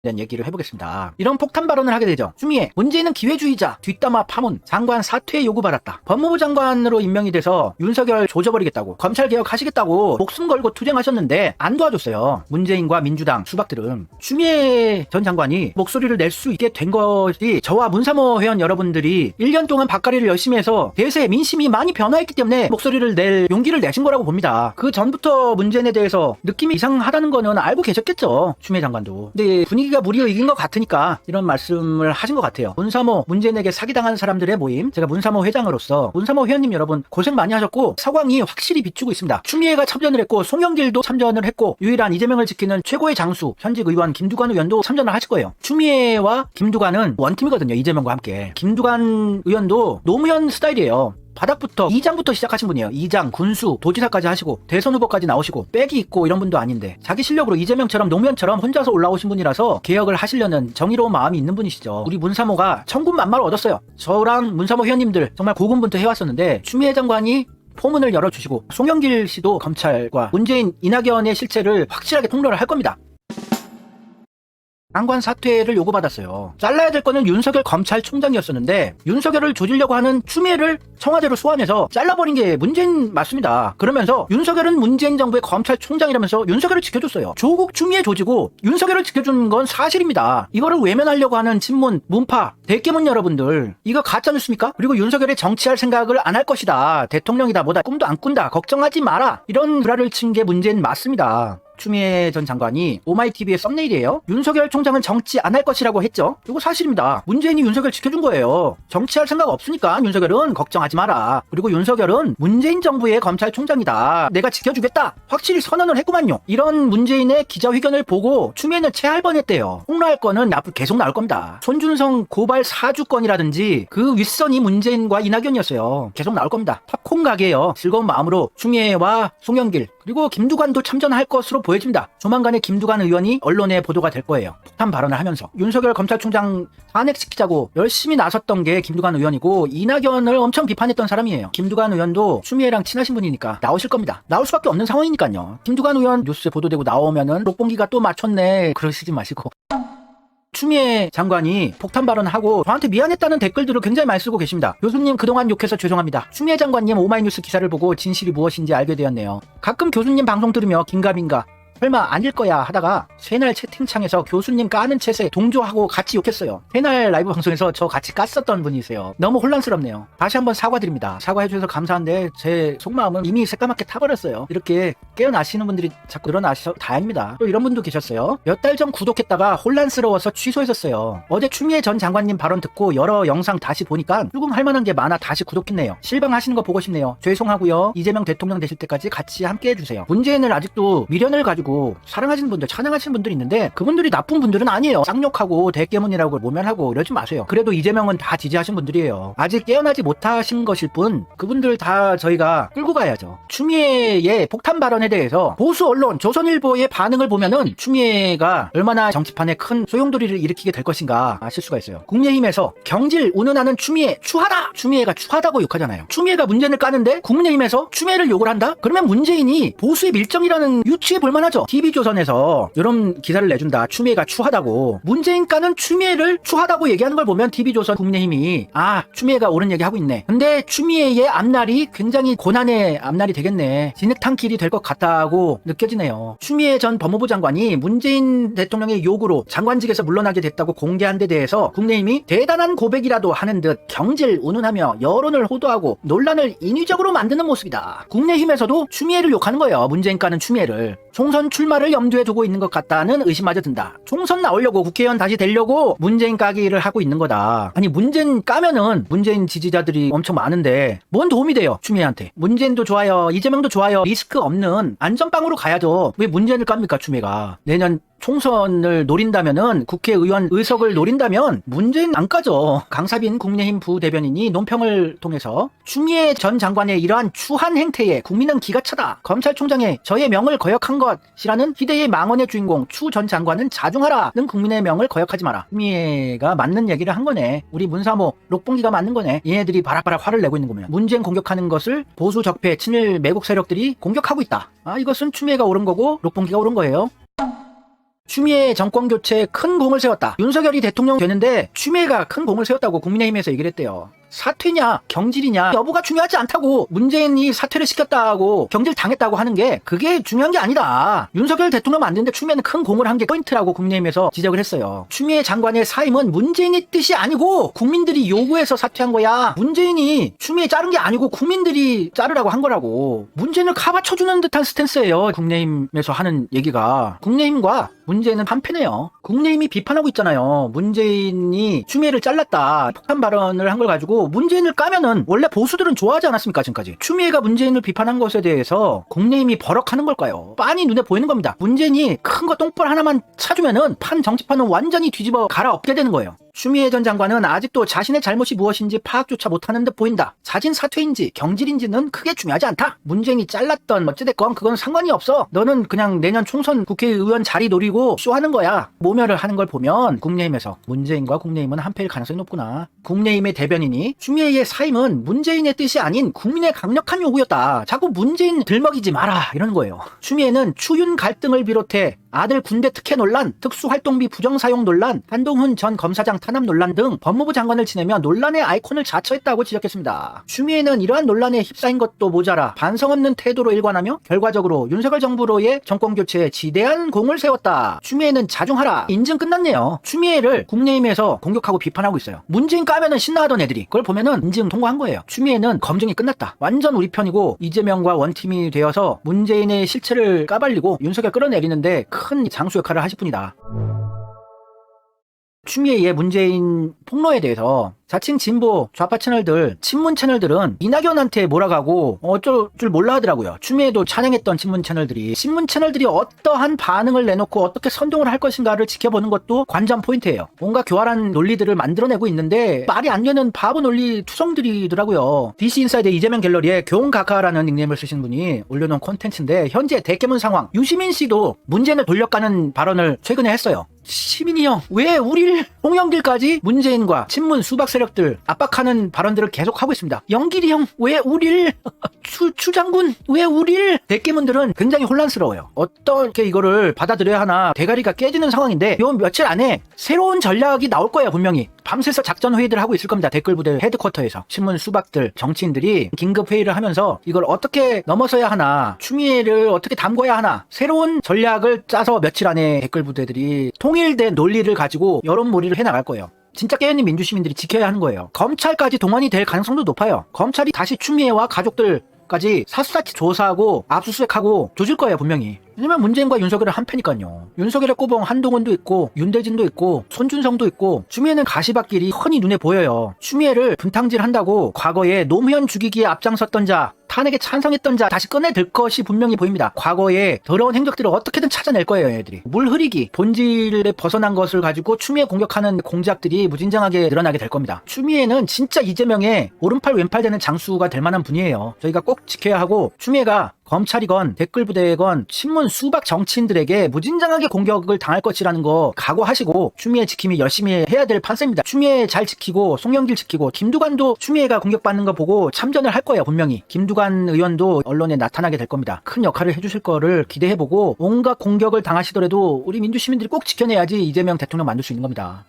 대한 얘기를 해보겠습니다. 이런 폭탄 발언을 하게 되죠. 추미애, 문재인은 기회주의자, 뒷담화 파문, 장관 사퇴 요구받았다. 법무부 장관으로 임명이 돼서 윤석열 조져버리겠다고, 검찰개혁 하시겠다고 목숨 걸고 투쟁하셨는데 안 도와줬어요. 문재인과 민주당 수박들은. 추미애 전 장관이 목소리를 낼 수 있게 된 것이 저와 문사모 회원 여러분들이 1년 동안 밥가리를 열심히 해서 대세 민심이 많이 변화했기 때문에 목소리를 낼 용기를 내신 거라고 봅니다. 그 전부터 문재인에 대해서 느낌이 이상하다는 거는 알고 계셨겠죠. 추미애 장관도. 근데 분위기가 무리로 이긴 것 같으니까 이런 말씀을 하신 것 같아요. 문사모, 문재인에게 사기당한 사람들의 모임, 제가 문사모 회장으로서 문사모 회원님 여러분 고생 많이 하셨고 상황이 확실히 비추고 있습니다. 추미애가 참전을 했고 송영길도 참전을 했고 유일한 이재명을 지키는 최고의 장수 현직 의원 김두관 의원도 참전을 하실 거예요. 추미애와 김두관은 원팀이거든요. 이재명과 함께. 김두관 의원도 노무현 스타일이에요. 바닥부터 2장부터 시작하신 분이에요. 2장, 군수, 도지사까지 하시고 대선 후보까지 나오시고 백이 있고 이런 분도 아닌데 자기 실력으로 이재명처럼 노무현처럼 혼자서 올라오신 분이라서 개혁을 하시려는 정의로운 마음이 있는 분이시죠. 우리 문사모가 천군만마를 얻었어요. 저랑 문사모 회원님들 정말 고군분투 해왔었는데 추미애 장관이 포문을 열어주시고 송영길 씨도 검찰과 문재인, 이낙연의 실체를 확실하게 통로를 할 겁니다. 장관 사퇴를 요구받았어요. 잘라야 될 거는 윤석열 검찰총장이었었는데 윤석열을 조지려고 하는 추미애를 청와대로 소환해서 잘라버린 게 문재인 맞습니다. 그러면서 윤석열은 문재인 정부의 검찰총장이라면서 윤석열을 지켜줬어요. 조국 추미애 조지고 윤석열을 지켜준 건 사실입니다. 이거를 외면하려고 하는 친문, 문파, 대깨문 여러분들 이거 가짜뉴스입니까? 그리고 윤석열이 정치할 생각을 안 할 것이다. 대통령이다 뭐다 꿈도 안 꾼다. 걱정하지 마라. 이런 불화를 친 게 문재인 맞습니다. 추미애 전 장관이 오마이TV의 썸네일이에요. 윤석열 총장은 정치 안 할 것이라고 했죠. 이거 사실입니다. 문재인이 윤석열 지켜준 거예요. 정치할 생각 없으니까 윤석열은 걱정하지 마라. 그리고 윤석열은 문재인 정부의 검찰총장이다. 내가 지켜주겠다. 확실히 선언을 했구만요. 이런 문재인의 기자회견을 보고 추미애는 체할 뻔했대요. 폭로할 거는 앞으로 계속 나올 겁니다. 손준성 고발 사주건이라든지 그 윗선이 문재인과 이낙연이었어요. 계속 나올 겁니다. 팝콘 가게예요. 즐거운 마음으로 추미애와 송영길 그리고 김두관도 참전할 것으로 보여집니다. 조만간에 김두관 의원이 언론에 보도가 될 거예요. 폭탄 발언을 하면서 윤석열 검찰총장 탄핵시키자고 열심히 나섰던 게 김두관 의원이고 이낙연을 엄청 비판했던 사람이에요. 김두관 의원도 추미애랑 친하신 분이니까 나오실 겁니다. 나올 수밖에 없는 상황이니까요. 김두관 의원 뉴스에 보도되고 나오면은 록봉기가 또 맞췄네 그러시지 마시고. 추미애 장관이 폭탄 발언하고 저한테 미안했다는 댓글들을 굉장히 많이 쓰고 계십니다. 교수님 그동안 욕해서 죄송합니다. 추미애 장관님 오마이뉴스 기사를 보고 진실이 무엇인지 알게 되었네요. 가끔 교수님 방송 들으며 긴가민가 설마 아닐 거야 하다가 새날 채팅창에서 교수님 까는 챗에 동조하고 같이 욕했어요. 새날 라이브 방송에서 저 같이 깠었던 분이세요. 너무 혼란스럽네요. 다시 한번 사과드립니다. 사과해주셔서 감사한데 제 속마음은 이미 새까맣게 타버렸어요. 이렇게 깨어나시는 분들이 자꾸 일어나셔서 다행입니다. 또 이런 분도 계셨어요. 몇 달 전 구독했다가 혼란스러워서 취소했었어요. 어제 추미애 전 장관님 발언 듣고 여러 영상 다시 보니까 조금 할만한 게 많아 다시 구독했네요. 실망하시는 거 보고 싶네요. 죄송하고요. 이재명 대통령 되실 때까지 같이 함께 해주세요. 문재인을 아직도 미련을 가지고 사랑하시는 분들, 찬양하시는 분들이 있는데 그분들이 나쁜 분들은 아니에요. 쌍욕하고 대깨문이라고 모면하고 이러지 마세요. 그래도 이재명은 다 지지하신 분들이에요. 아직 깨어나지 못하신 것일 뿐 그분들 다 저희가 끌고 가야죠. 추미애의 폭탄 발언에 대해서 보수 언론 조선일보의 반응을 보면은 추미애가 얼마나 정치판에 큰 소용돌이를 일으키게 될 것인가 아실 수가 있어요. 국민의힘에서 경질 운운하는 추미애 추하다! 추미애가 추하다고 욕하잖아요. 추미애가 문재인을 까는데 국민의힘에서 추미애를 욕을 한다? 그러면 문재인이 보수의 밀정이라는 유추해 볼만하죠. TV조선에서 이런 기사를 내준다. 추미애가 추하다고. 문재인과는 추미애를 추하다고 얘기하는 걸 보면 TV조선 국민의힘이 아 추미애가 옳은 얘기 하고 있네. 근데 추미애의 앞날이 굉장히 고난의 앞날이 되겠네. 진흙탕길이 될 것 같다고 느껴지네요. 추미애 전 법무부 장관이 문재인 대통령의 요구로 장관직에서 물러나게 됐다고 공개한 데 대해서 국민의힘이 대단한 고백이라도 하는 듯 경질 운운하며 여론을 호도하고 논란을 인위적으로 만드는 모습이다. 국민의힘에서도 추미애를 욕하는 거예요. 문재인과는 추미애를. 총선 출마를 염두에 두고 있는 것 같다는 의심마저 든다. 총선 나오려고 국회의원 다시 되려고 문재인 까기를 하고 있는 거다. 아니 문재인 까면은 문재인 지지자들이 엄청 많은데 뭔 도움이 돼요 추미애한테. 문재인도 좋아요 이재명도 좋아요 리스크 없는 안전빵으로 가야죠. 왜 문재인을 깝니까 추미애가. 내년 총선을 노린다면은 국회의원 의석을 노린다면 문재인 안 까죠. 강사빈 국민의힘 부대변인이 논평을 통해서 추미애 전 장관의 이러한 추한 행태에 국민은 기가 차다. 검찰총장의 저의 명을 거역한 것이라는 희대의 망언의 주인공 추 전 장관은 자중하라는 국민의 명을 거역하지 마라. 추미애가 맞는 얘기를 한 거네. 우리 문사모 록봉기가 맞는 거네. 얘네들이 바락바락 화를 내고 있는 거면 문재인 공격하는 것을 보수 적폐 친일 매국 세력들이 공격하고 있다. 아 이것은 추미애가 옳은 거고 록봉기가 옳은 거예요. 추미애 정권 교체에 큰 공을 세웠다. 윤석열이 대통령 되는데 추미애가 큰 공을 세웠다고 국민의힘에서 얘기를 했대요. 사퇴냐 경질이냐 여부가 중요하지 않다고. 문재인이 사퇴를 시켰다고 경질 당했다고 하는 게 그게 중요한 게 아니다. 윤석열 대통령 만드는데 추미애는 큰 공을 한 게 포인트라고 국민의힘에서 지적을 했어요. 추미애 장관의 사임은 문재인의 뜻이 아니고 국민들이 요구해서 사퇴한 거야. 문재인이 추미애 자른 게 아니고 국민들이 자르라고 한 거라고. 문재인을 카바쳐주는 듯한 스탠스예요. 국민의힘에서 하는 얘기가. 국민의힘과 문재인은 한패네요. 국민의힘이 비판하고 있잖아요. 문재인이 추미애를 잘랐다. 폭탄 발언을 한 걸 가지고 문재인을 까면은 원래 보수들은 좋아하지 않았습니까? 지금까지. 추미애가 문재인을 비판한 것에 대해서 국민의힘이 버럭하는 걸까요? 빤히 눈에 보이는 겁니다. 문재인이 큰 거 똥볼 하나만 차주면은 판 정치판은 완전히 뒤집어 갈아엎게 되는 거예요. 추미애 전 장관은 아직도 자신의 잘못이 무엇인지 파악조차 못하는 듯 보인다. 자진 사퇴인지 경질인지는 크게 중요하지 않다. 문재인이 잘랐던 어찌됐건 그건 상관이 없어. 너는 그냥 내년 총선 국회의원 자리 노리고 쇼하는 거야. 모멸을 하는 걸 보면 국민의힘에서 문재인과 국민의힘은 한패일 가능성이 높구나. 국민의힘의 대변인이 추미애의 사임은 문재인의 뜻이 아닌 국민의 강력한 요구였다. 자꾸 문재인 들먹이지 마라 이러는 거예요. 추미애는 추윤 갈등을 비롯해 아들 군대 특혜 논란, 특수활동비 부정사용 논란, 한동훈 전 검사장 탄압 논란 등 법무부 장관을 지내며 논란의 아이콘을 자처했다고 지적했습니다. 추미애는 이러한 논란에 휩싸인 것도 모자라 반성 없는 태도로 일관하며 결과적으로 윤석열 정부로의 정권교체에 지대한 공을 세웠다. 추미애는 자중하라. 인증 끝났네요. 추미애를 국민의힘에서 공격하고 비판하고 있어요. 문재인 까면은 신나하던 애들이 그걸 보면은 인증 통과한 거예요. 추미애는 검증이 끝났다. 완전 우리 편이고 이재명과 원팀이 되어서 문재인의 실체를 까발리고 윤석열 끌어내리는데 큰 장수 역할을 하실 분이다. 추미애의 문재인 폭로에 대해서 자칭 진보 좌파 채널들, 친문 채널들은 이낙연한테 몰아가고 어쩔 줄 몰라 하더라고요. 추미애도 찬양했던 친문 채널들이 어떠한 반응을 내놓고 어떻게 선동을 할 것인가를 지켜보는 것도 관전 포인트예요. 뭔가 교활한 논리들을 만들어내고 있는데 말이 안 되는 바보 논리 투성들이더라고요. DC 인사이드 이재명 갤러리에 교훈가카라는 닉네임을 쓰신 분이 올려놓은 콘텐츠인데 현재 대깨문 상황, 유시민 씨도 문재인을 돌려가는 발언을 최근에 했어요. 시민이 형, 왜 우리를 홍영길까지 문재인과 친문 수박 세력들 압박하는 발언들을 계속하고 있습니다. 영길이 형, 왜 우리를 추장군, 왜 우리를. 대깨문들은 굉장히 혼란스러워요. 어떻게 이거를 받아들여야 하나 대가리가 깨지는 상황인데 요 며칠 안에 새로운 전략이 나올 거예요. 분명히 밤새서 작전 회의들 하고 있을 겁니다. 댓글 부대 헤드쿼터에서 친문 수박들, 정치인들이 긴급 회의를 하면서 이걸 어떻게 넘어서야 하나, 추미애를 어떻게 담궈야 하나, 새로운 전략을 짜서 며칠 안에 댓글 부대들이 통일된 논리를 가지고 여론몰이를 해나갈 거예요. 진짜 깨어있는 민주시민들이 지켜야 하는 거예요. 검찰까지 동원이 될 가능성도 높아요. 검찰이 다시 추미애와 가족들까지 샅샅이 조사하고 압수수색하고 조질 거예요. 분명히. 왜냐면 문재인과 윤석열은 한패니까요. 윤석열의 꼬봉 한동훈도 있고 윤대진도 있고 손준성도 있고 추미애는 가시밭길이 흔히 눈에 보여요. 추미애를 분탕질한다고 과거에 노무현 죽이기에 앞장섰던 자, 탄핵에 찬성했던 자 다시 꺼내들 것이 분명히 보입니다. 과거의 더러운 행적들을 어떻게든 찾아낼 거예요. 애들이. 물 흐리기, 본질에 벗어난 것을 가지고 추미애 공격하는 공작들이 무진장하게 늘어나게 될 겁니다. 추미애는 진짜 이재명의 오른팔 왼팔 되는 장수가 될 만한 분이에요. 저희가 꼭 지켜야 하고, 추미애가 검찰이건 댓글부대건 친문 수박 정치인들에게 무진장하게 공격을 당할 것이라는 거 각오하시고 추미애 지킴이 열심히 해야 될 판세입니다. 추미애 잘 지키고 송영길 지키고 김두관도 추미애가 공격받는 거 보고 참전을 할 거예요. 분명히. 김두관 의원도 언론에 나타나게 될 겁니다. 큰 역할을 해주실 거를 기대해보고 온갖 공격을 당하시더라도 우리 민주시민들이 꼭 지켜내야지 이재명 대통령 만들 수 있는 겁니다.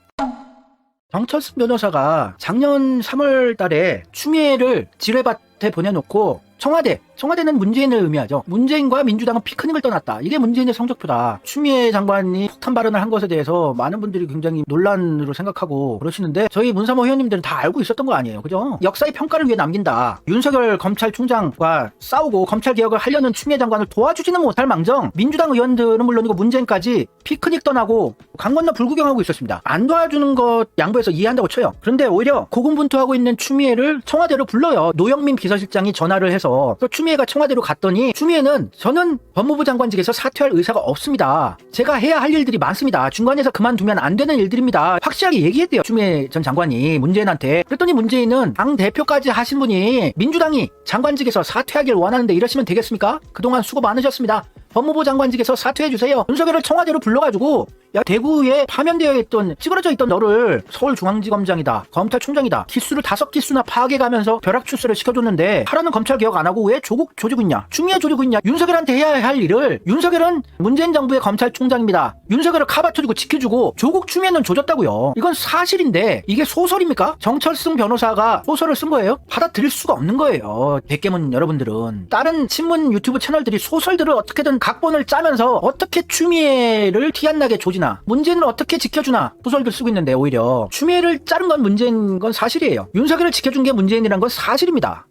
정철승 변호사가 작년 3월 달에 추미애를 지뢰밭에 보내놓고 청와대는 문재인을 의미하죠. 문재인과 민주당은 피크닉을 떠났다. 이게 문재인의 성적표다. 추미애 장관이 폭탄 발언을 한 것에 대해서 많은 분들이 굉장히 논란으로 생각하고 그러시는데 저희 문사모 회원님들은 다 알고 있었던 거 아니에요. 그죠? 역사의 평가를 위해 남긴다. 윤석열 검찰총장과 싸우고 검찰개혁을 하려는 추미애 장관을 도와주지는 못할 망정 민주당 의원들은 물론이고 문재인까지 피크닉 떠나고 강 건너 불구경하고 있었습니다. 안 도와주는 것 양보해서 이해한다고 쳐요. 그런데 오히려 고군분투하고 있는 추미애를 청와대로 불러요. 노영민 비서실장이 전화를 해서 또 추미애가 청와대로 갔더니 추미애는 저는 법무부 장관직에서 사퇴할 의사가 없습니다. 제가 해야 할 일들이 많습니다. 중간에서 그만두면 안 되는 일들입니다. 확실하게 얘기했대요. 추미애 전 장관이 문재인한테. 그랬더니 문재인은 당 대표까지 하신 분이 민주당이 장관직에서 사퇴하길 원하는데 이러시면 되겠습니까? 그동안 수고 많으셨습니다. 법무부 장관직에서 사퇴해주세요. 윤석열을 청와대로 불러가지고 야, 대구에 파면되어 있던 찌그러져 있던 너를 서울중앙지검장이다, 검찰총장이다, 기수를 5기수나 파악해가면서 벼락출세를 시켜줬는데 하라는 검찰 개혁 안 하고 왜 조국 조지고 있냐, 추미애 조지고 있냐. 윤석열한테 해야 할 일을, 윤석열은 문재인 정부의 검찰총장입니다, 윤석열을 카바쳐주고 지켜주고 조국 추미애는 조졌다고요. 이건 사실인데 이게 소설입니까? 정철승 변호사가 소설을 쓴 거예요? 받아들일 수가 없는 거예요. 백개문 여러분들은. 다른 친문 유튜브 채널들이 소설들을 어떻게든 각본을 짜면서 어떻게 추미애를 티 안 나게 조지나, 문재인을 어떻게 지켜주나 소설들 쓰고 있는데, 오히려 추미애를 자른 건 문재인인 건 사실이에요. 윤석열을 지켜준 게 문재인이란 건 사실입니다.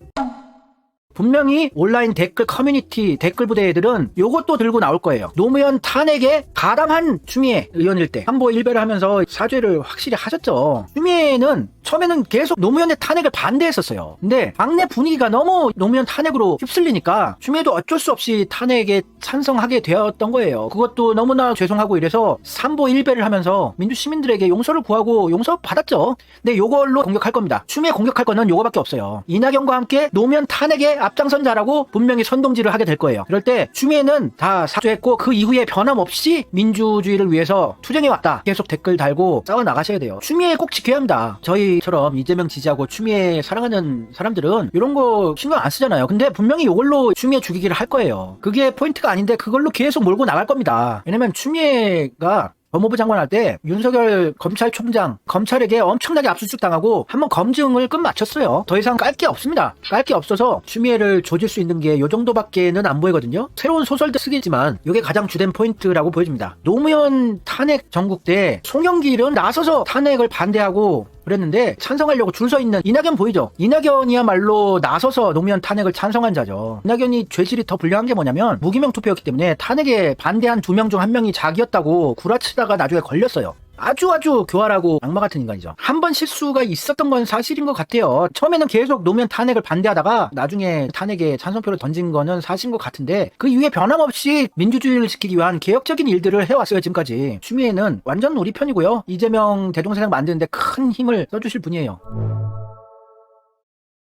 분명히 온라인 댓글 커뮤니티 댓글 부대 애들은 요것도 들고 나올 거예요. 노무현 탄핵에 가담한 추미애 의원일 때 한보 일배를 하면서 사죄를 확실히 하셨죠. 추미애는 처음에는 계속 노무현의 탄핵을 반대했었어요. 근데 당내 분위기가 너무 노무현 탄핵으로 휩쓸리니까 추미애도 어쩔 수 없이 탄핵에 찬성하게 되었던 거예요. 그것도 너무나 죄송하고 이래서 삼보 일배를 하면서 민주시민들에게 용서를 구하고 용서 받았죠. 근데 요걸로 공격할 겁니다. 추미애 공격할 거는 요거밖에 없어요. 이낙연과 함께 노무현 탄핵에 앞장선 자라고 분명히 선동질을 하게 될 거예요. 그럴 때 추미애는 다 사죄했고 그 이후에 변함없이 민주주의를 위해서 투쟁해왔다, 계속 댓글 달고 싸워 나가셔야 돼요. 추미애 꼭 지켜야 합니다. 저희처럼 이재명 지지하고 추미애 사랑하는 사람들은 이런 거 신경 안 쓰잖아요. 근데 분명히 이걸로 추미애 죽이기를 할 거예요. 그게 포인트가 아닌데 그걸로 계속 몰고 나갈 겁니다. 왜냐면 추미애가 법무부 장관 할 때 윤석열 검찰총장, 검찰에게 엄청나게 압수수색 당하고 한번 검증을 끝마쳤어요. 더 이상 깔 게 없습니다. 깔 게 없어서 추미애를 조질 수 있는 게 요 정도밖에는 안 보이거든요. 새로운 소설도 쓰겠지만 이게 가장 주된 포인트라고 보여집니다. 노무현 탄핵 전국 때 송영길은 나서서 탄핵을 반대하고 그랬는데 찬성하려고 줄 서 있는 이낙연 보이죠? 이낙연이야말로 나서서 노무현 탄핵을 찬성한 자죠. 이낙연이 죄질이 더 불량한 게 뭐냐면 무기명 투표였기 때문에 탄핵에 반대한 2명 중 1명이 자기였다고 구라치다가 나중에 걸렸어요. 아주 교활하고 악마 같은 인간이죠. 한 번 실수가 있었던 건 사실인 것 같아요. 처음에는 계속 노무현 탄핵을 반대하다가 나중에 탄핵에 찬성표를 던진 거는 사실인 것 같은데 그 이후에 변함없이 민주주의를 지키기 위한 개혁적인 일들을 해왔어요. 지금까지. 추미애는 완전 우리 편이고요. 이재명 대종세상 만드는데 큰 힘을 써주실 분이에요.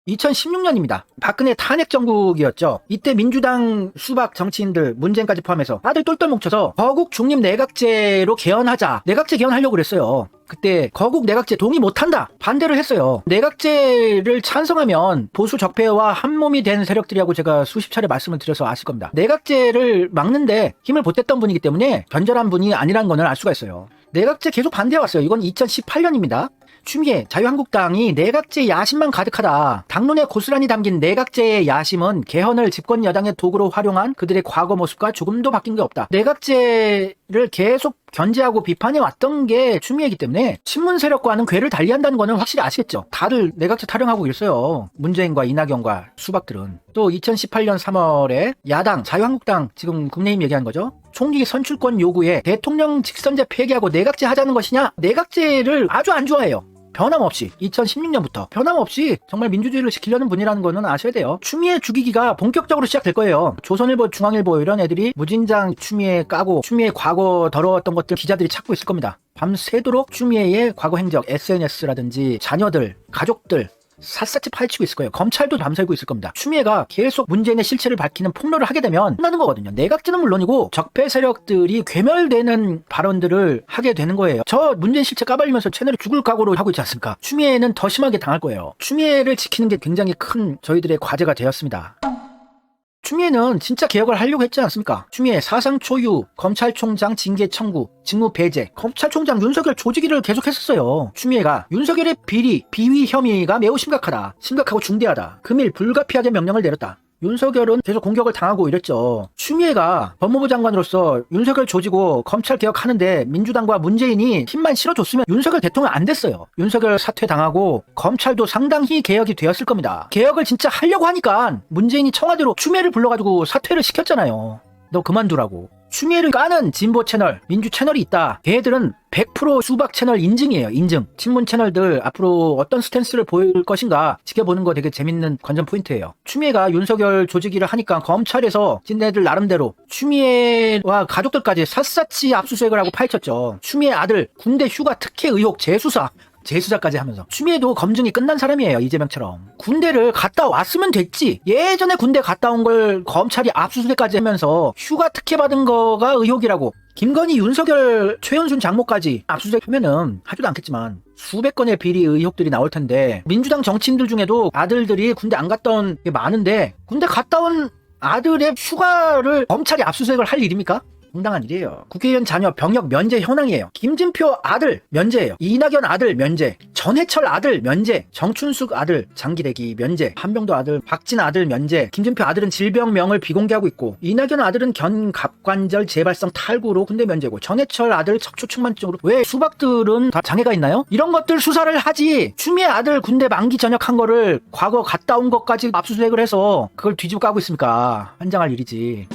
2016년입니다. 박근혜 탄핵 정국이었죠. 이때 민주당 수박 정치인들, 문재인까지 포함해서 다들 똘똘 뭉쳐서 거국 중립 내각제로 개헌하자, 내각제 개헌하려고 그랬어요. 그때 거국 내각제 동의 못한다, 반대를 했어요. 내각제를 찬성하면 보수 적폐와 한몸이 된 세력들이라고 제가 수십 차례 말씀을 드려서 아실 겁니다. 내각제를 막는데 힘을 보탰던 분이기 때문에 변절한 분이 아니라는 거는 알 수가 있어요. 내각제 계속 반대해왔어요. 이건 2018년입니다. 추미애 자유한국당이 내각제 야심만 가득하다, 당론에 고스란히 담긴 내각제의 야심은 개헌을 집권 여당의 도구로 활용한 그들의 과거 모습과 조금도 바뀐 게 없다. 내각제를 계속 견제하고 비판해왔던 게 추미애이기 때문에 친문 세력과는 궤를 달리한다는 거는 확실히 아시겠죠. 다들 내각제 타령하고 있어요. 문재인과 이낙연과 수박들은. 또 2018년 3월에 야당 자유한국당, 지금 국민의힘 얘기한 거죠. 총기 선출권 요구에 대통령 직선제 폐기하고 내각제 하자는 것이냐, 내각제를 아주 안 좋아해요. 변함없이 2016년부터 변함없이 정말 민주주의를 지키려는 분이라는 거는 아셔야 돼요. 추미애 죽이기가 본격적으로 시작될 거예요. 조선일보, 중앙일보 이런 애들이 무진장 추미애 까고 추미애 과거 더러웠던 것들 기자들이 찾고 있을 겁니다. 밤새도록 추미애의 과거 행적, SNS라든지 자녀들, 가족들 샅샅이 파헤치고 있을 거예요. 검찰도 밤새고 있을 겁니다. 추미애가 계속 문재인의 실체를 밝히는 폭로를 하게 되면 끝나는 거거든요. 내각제는 물론이고 적폐 세력들이 괴멸되는 발언들을 하게 되는 거예요. 저 문재인 실체 까발리면서 채널이 죽을 각오로 하고 있지 않습니까? 추미애는 더 심하게 당할 거예요. 추미애를 지키는 게 굉장히 큰 저희들의 과제가 되었습니다. 추미애는 진짜 개혁을 하려고 했지 않습니까? 추미애 사상 초유, 검찰총장 징계 청구, 직무 배제, 검찰총장 윤석열 조지기를 계속했었어요. 추미애가 윤석열의 비리, 비위 혐의가 매우 심각하다, 심각하고 중대하다, 금일 불가피하게 명령을 내렸다. 윤석열은 계속 공격을 당하고 이랬죠. 추미애가 법무부 장관으로서 윤석열 조지고 검찰 개혁하는데 민주당과 문재인이 힘만 실어줬으면 윤석열 대통령 안 됐어요. 윤석열 사퇴 당하고 검찰도 상당히 개혁이 되었을 겁니다. 개혁을 진짜 하려고 하니까 문재인이 청와대로 추미애를 불러가지고 사퇴를 시켰잖아요. 너 그만두라고. 추미애를 까는 진보 채널, 민주 채널이 있다. 걔들은 100% 수박 채널 인증이에요. 인증. 친문 채널들 앞으로 어떤 스탠스를 보일 것인가 지켜보는 거 되게 재밌는 관전 포인트예요. 추미애가 윤석열 조지기를 하니까 검찰에서 찐네들 나름대로 추미애와 가족들까지 샅샅이 압수수색을 하고 파헤쳤죠. 추미애 아들 군대 휴가 특혜 의혹 재수사 재수사까지 하면서. 추미애도 검증이 끝난 사람이에요. 이재명처럼. 군대를 갔다 왔으면 됐지. 예전에 군대 갔다 온 걸 검찰이 압수수색까지 하면서 휴가 특혜 받은 거가 의혹이라고. 김건희, 윤석열, 최현순 장모까지 압수수색하면은 하지도 않겠지만 수백 건의 비리 의혹들이 나올 텐데, 민주당 정치인들 중에도 아들들이 군대 안 갔다 온 게 많은데 군대 갔다 온 아들의 휴가를 검찰이 압수수색을 할 일입니까? 황당한 일이에요. 국회의원 자녀 병역 면제 현황이에요. 김진표 아들 면제예요. 이낙연 아들 면제, 전해철 아들 면제, 정춘숙 아들 장기대기 면제, 한병도 아들, 박진 아들 면제. 김진표 아들은 질병명을 비공개하고 있고, 이낙연 아들은 견갑관절 재발성 탈구로 군대 면제고, 전해철 아들 척추측만증으로. 왜 수박들은 다 장애가 있나요? 이런 것들 수사를 하지. 추미애 아들 군대 만기 전역한 거를 과거 갔다 온 것까지 압수수색을 해서 그걸 뒤집어 까고 있습니까? 환장할 일이지.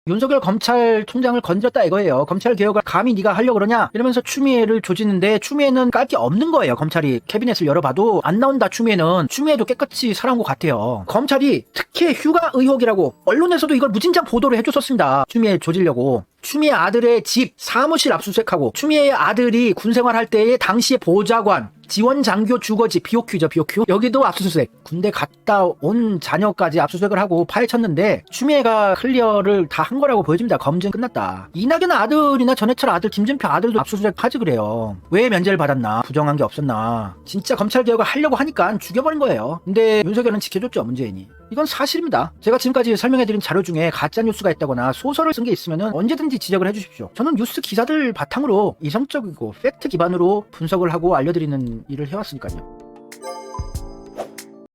윤석열 검찰총장을 건드렸다 이거예요. 검찰 개혁을 감히 네가 하려고 그러냐 이러면서 추미애를 조지는데, 추미애는 깔 게 없는 거예요. 검찰이 캐비넷을 열어봐도 안 나온다. 추미애도 깨끗이 살아온 것 같아요. 검찰이 특혜 휴가 의혹이라고 언론에서도 이걸 무진장 보도를 해줬었습니다. 추미애 조지려고. 추미애 아들의 집, 사무실 압수수색하고, 추미애의 아들이 군생활할 때의 당시의 보좌관, 지원 장교 주거지, BOQ죠, BOQ. 여기도 압수수색. 군대 갔다 온 자녀까지 압수수색을 하고 파헤쳤는데, 추미애가 클리어를 다 한 거라고 보여집니다. 검증 끝났다. 이낙연 아들이나 전해철 아들, 김진표 아들도 압수수색 하지 그래요. 왜 면제를 받았나? 부정한 게 없었나? 진짜 검찰 개혁을 하려고 하니까 죽여버린 거예요. 근데 윤석열은 지켜줬죠, 문재인이. 이건 사실입니다. 제가 지금까지 설명해드린 자료 중에 가짜뉴스가 있다거나 소설을 쓴 게 있으면 언제든지 지적을 해주십시오. 저는 뉴스 기사들 바탕으로 이성적이고 팩트 기반으로 분석을 하고 알려드리는 일을 해왔으니까요.